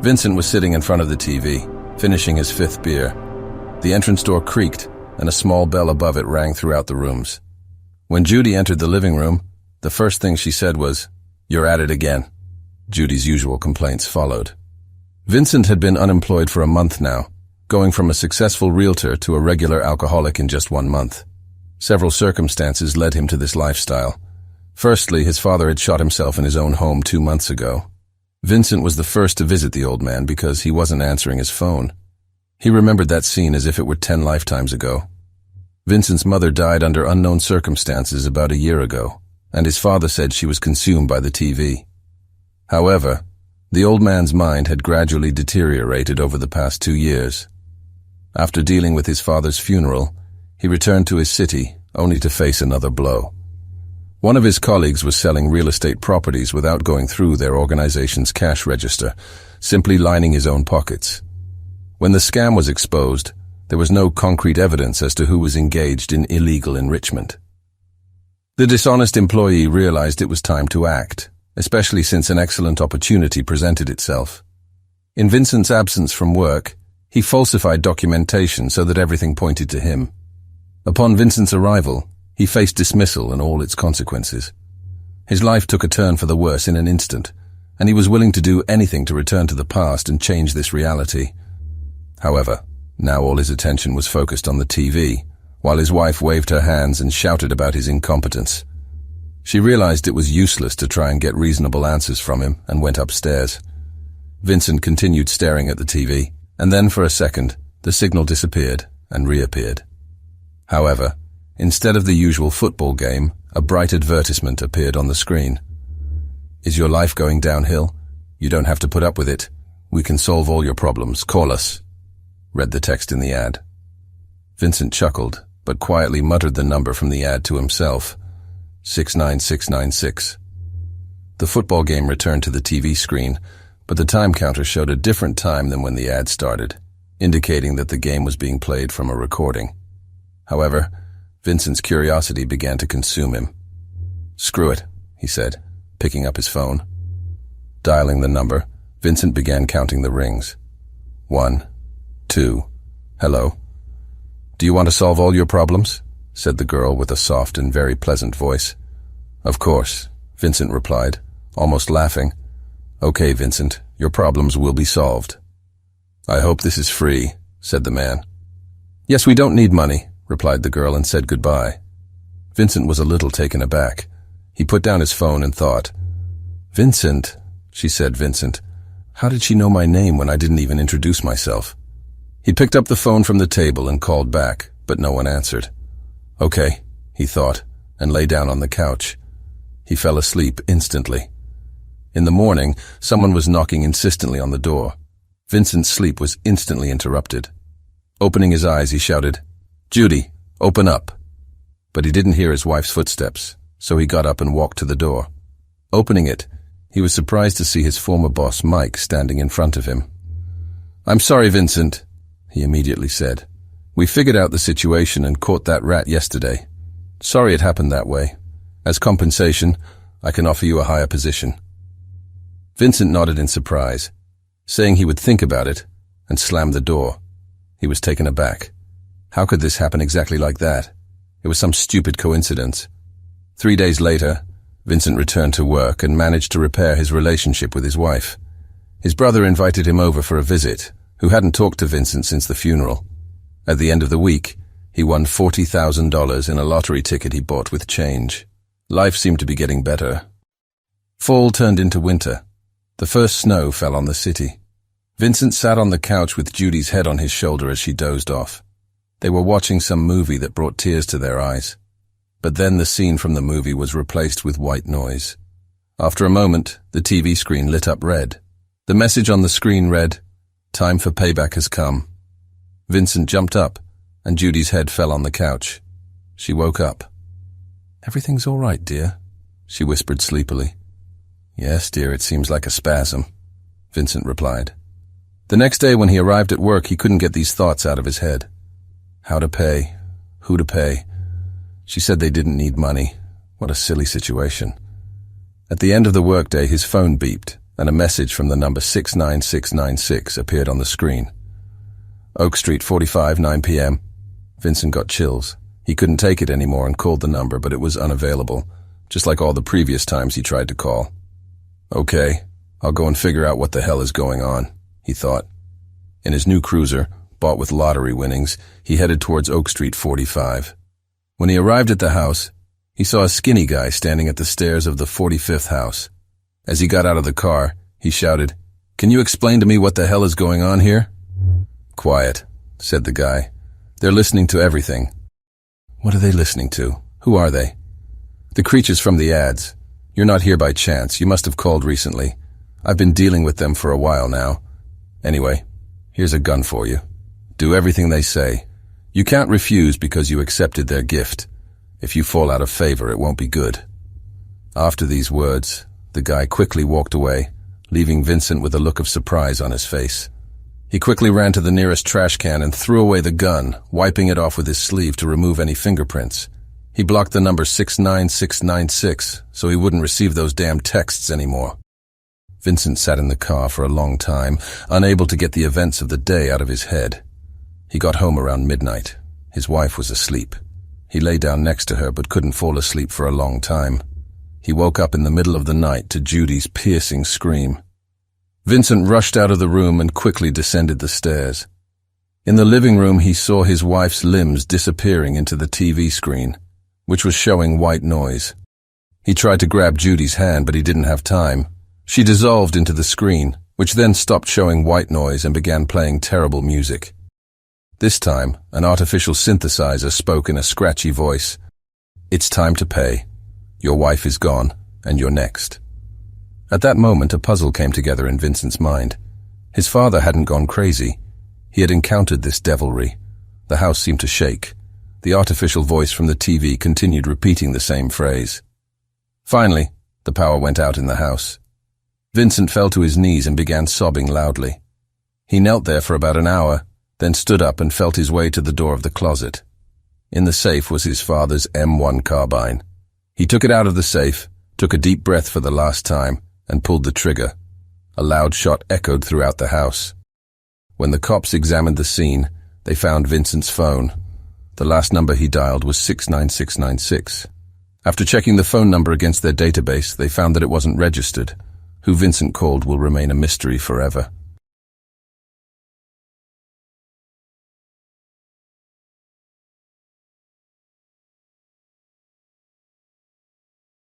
Vincent was sitting in front of the TV, finishing his fifth beer. The entrance door creaked, and a small bell above it rang throughout the rooms. When Judy entered the living room, the first thing she said was, "You're at it again." Judy's usual complaints followed. Vincent had been unemployed for a month now, going from a successful realtor to a regular alcoholic in just 1 month. Several circumstances led him to this lifestyle. Firstly, his father had shot himself in his own home 2 months ago. Vincent was the first to visit the old man because he wasn't answering his phone. He remembered that scene as if it were 10 lifetimes ago. Vincent's mother died under unknown circumstances about a year ago, and his father said she was consumed by the TV. However, the old man's mind had gradually deteriorated over the past 2 years. After dealing with his father's funeral, he returned to his city, only to face another blow. One of his colleagues was selling real estate properties without going through their organization's cash register, simply lining his own pockets. When the scam was exposed, there was no concrete evidence as to who was engaged in illegal enrichment. The dishonest employee realized it was time to act, especially since an excellent opportunity presented itself. In Vincent's absence from work, he falsified documentation so that everything pointed to him. Upon Vincent's arrival, he faced dismissal and all its consequences. His life took a turn for the worse in an instant, and he was willing to do anything to return to the past and change this reality. However, now all his attention was focused on the TV, while his wife waved her hands and shouted about his incompetence. She realized it was useless to try and get reasonable answers from him and went upstairs. Vincent continued staring at the TV, and then for a second, the signal disappeared and reappeared. However, instead of the usual football game, a bright advertisement appeared on the screen. "Is your life going downhill? You don't have to put up with it. We can solve all your problems. Call us," read the text in the ad. Vincent chuckled, but quietly muttered the number from the ad to himself. 69696. The football game returned to the TV screen, but the time counter showed a different time than when the ad started, indicating that the game was being played from a recording. However, Vincent's curiosity began to consume him. "Screw it," he said, picking up his phone. Dialing the number, Vincent began counting the rings. 1, 2, hello. "Do you want to solve all your problems?" said the girl with a soft and very pleasant voice. "Of course," Vincent replied, almost laughing. "Okay, Vincent, your problems will be solved." "I hope this is free," said the man. "Yes, we don't need money," replied the girl and said goodbye. Vincent was a little taken aback. He put down his phone and thought. "Vincent," she said, "Vincent. How did she know my name when I didn't even introduce myself?" He picked up the phone from the table and called back, but no one answered. "Okay," he thought, and lay down on the couch. He fell asleep instantly. In the morning, someone was knocking insistently on the door. Vincent's sleep was instantly interrupted. Opening his eyes, he shouted, "Judy, open up." But he didn't hear his wife's footsteps, so he got up and walked to the door. Opening it, he was surprised to see his former boss, Mike, standing in front of him. "I'm sorry, Vincent," he immediately said. "We figured out the situation and caught that rat yesterday. Sorry it happened that way. As compensation, I can offer you a higher position." Vincent nodded in surprise, saying he would think about it, and slammed the door. He was taken aback. How could this happen exactly like that? It was some stupid coincidence. 3 days later, Vincent returned to work and managed to repair his relationship with his wife. His brother invited him over for a visit, who hadn't talked to Vincent since the funeral. At the end of the week, he won $40,000 in a lottery ticket he bought with change. Life seemed to be getting better. Fall turned into winter. The first snow fell on the city. Vincent sat on the couch with Judy's head on his shoulder as she dozed off. They were watching some movie that brought tears to their eyes. But then the scene from the movie was replaced with white noise. After a moment, the TV screen lit up red. The message on the screen read, "Time for payback has come." Vincent jumped up, and Judy's head fell on the couch. She woke up. "Everything's all right, dear," she whispered sleepily. "Yes, dear, it seems like a spasm," Vincent replied. The next day when he arrived at work, he couldn't get these thoughts out of his head. How to pay? Who to pay? She said they didn't need money. What a silly situation. At the end of the workday, his phone beeped, and a message from the number 69696 appeared on the screen. Oak Street, 45, 9 p.m. Vincent got chills. He couldn't take it anymore and called the number, but it was unavailable, just like all the previous times he tried to call. Okay, I'll go and figure out what the hell is going on, he thought. In his new cruiser, bought with lottery winnings, he headed towards Oak Street, 45. When he arrived at the house, he saw a skinny guy standing at the stairs of the 45th house. As he got out of the car, he shouted, "Can you explain to me what the hell is going on here?" "Quiet," said the guy. "They're listening to everything." "What are they listening to? Who are they?" "The creatures from the ads. You're not here by chance. You must have called recently. I've been dealing with them for a while now. Anyway, here's a gun for you. Do everything they say. You can't refuse because you accepted their gift. If you fall out of favor, it won't be good." After these words, the guy quickly walked away, leaving Vincent with a look of surprise on his face. He quickly ran to the nearest trash can and threw away the gun, wiping it off with his sleeve to remove any fingerprints. He blocked the number 69696 so he wouldn't receive those damn texts anymore. Vincent sat in the car for a long time, unable to get the events of the day out of his head. He got home around midnight. His wife was asleep. He lay down next to her but couldn't fall asleep for a long time. He woke up in the middle of the night to Judy's piercing scream. Vincent rushed out of the room and quickly descended the stairs. In the living room, he saw his wife's limbs disappearing into the TV screen, which was showing white noise. He tried to grab Judy's hand, but he didn't have time. She dissolved into the screen, which then stopped showing white noise and began playing terrible music. This time, an artificial synthesizer spoke in a scratchy voice. "It's time to pay. Your wife is gone, and you're next." At that moment, a puzzle came together in Vincent's mind. His father hadn't gone crazy. He had encountered this devilry. The house seemed to shake. The artificial voice from the TV continued repeating the same phrase. Finally, the power went out in the house. Vincent fell to his knees and began sobbing loudly. He knelt there for about an hour, then stood up and felt his way to the door of the closet. In the safe was his father's M1 carbine. He took it out of the safe, took a deep breath for the last time, and pulled the trigger. A loud shot echoed throughout the house. When the cops examined the scene, they found Vincent's phone. The last number he dialed was 69696. After checking the phone number against their database, they found that it wasn't registered. Who Vincent called will remain a mystery forever.